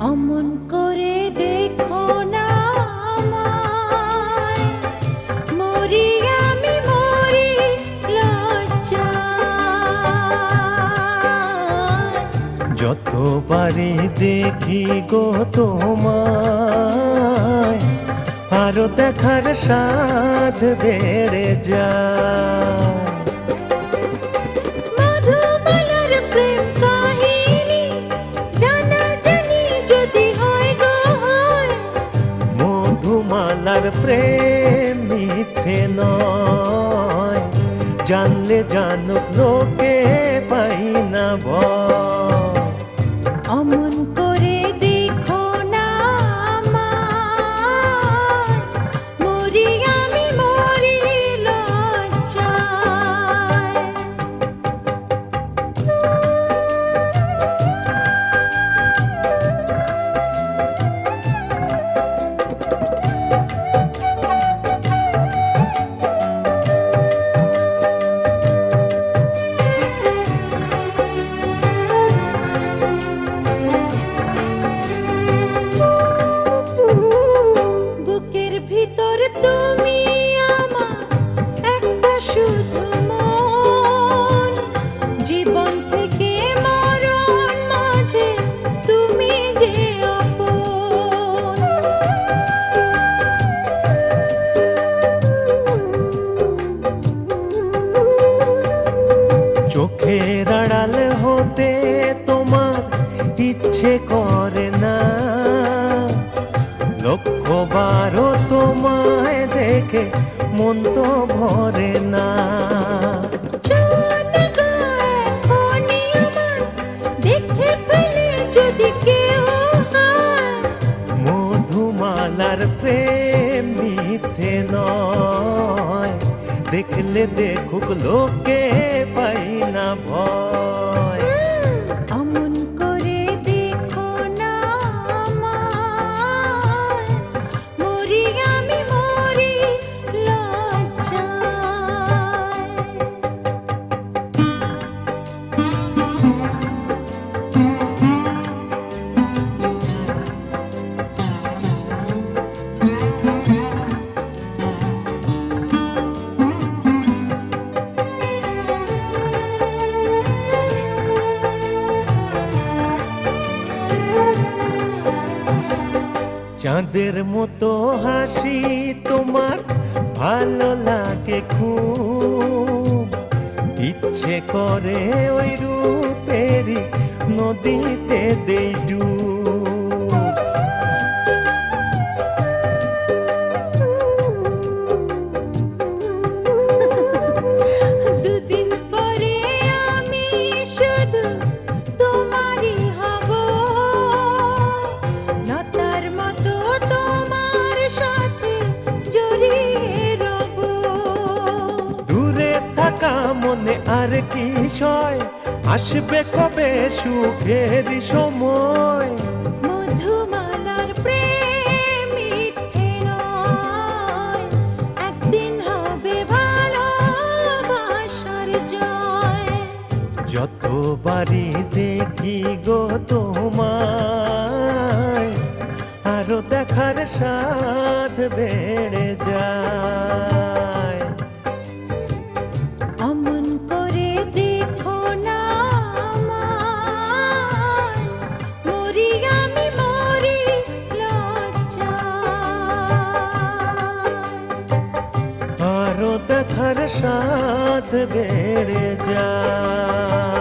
অমন করে দেখো না আমায়, মরি আমি মরি লজ্জায়। যতবারই দেখি গো তোমায়, আরো দেখার স্বাদ বেড়ে যায়। মধুমালার প্রেম কাহিনী জানাজানি যদি হয় গো হয়, মধুমালার প্রেম মিথ্যে নয়, জানলে জানুক লোকে পাই না ভয়। অমন করে দেখো না আমায়, মরি আমি মরি লজ্জায়। বুকের ভিতর তুমি আমার একটা শুধু মন, জীবন থেকে মরণ মাঝে তুমি যে আপন। চোখের আড়াল হতে তোমার ইচ্ছে করে না, লক্ষ্যবারও তোমায় দেখে মন তো ভরে না। চলে গো এখনই আমার, দেখে ফেলে যদি কেউ হয়, মধুমালার প্রেম মিথ্যে নয়, দেখলে দেখুক লোকে পাই না ভয়। অমন করে দেখো না আমায়, মরি আমি মরি লজ্জায়। চাঁদের মতো হাসি তোমার ভালো লাগে খুব, ইচ্ছে করে ওই রূপেরই নদীতে দেই ডুব। দুদিন পরে আমি শুধু তোমারই হব, লতার মতো তোমার সাথে জড়িয়ে রব। দূরে থাকা মনে আর কি সয়, আসবে কবে সুখের সময়। মধুমালার প্রেম মিথ্যে নয়, একদিন হবে ভালোবাসার জয়। যতবারই দেখি গো তোমায়, আরো দেখার স্বাদ বেড়ে যায়। অমন করে দেখো না আমায়, মরি আমি মরি লজ্জায়। আরো দেখার স্বাদ বেড়ে যায়।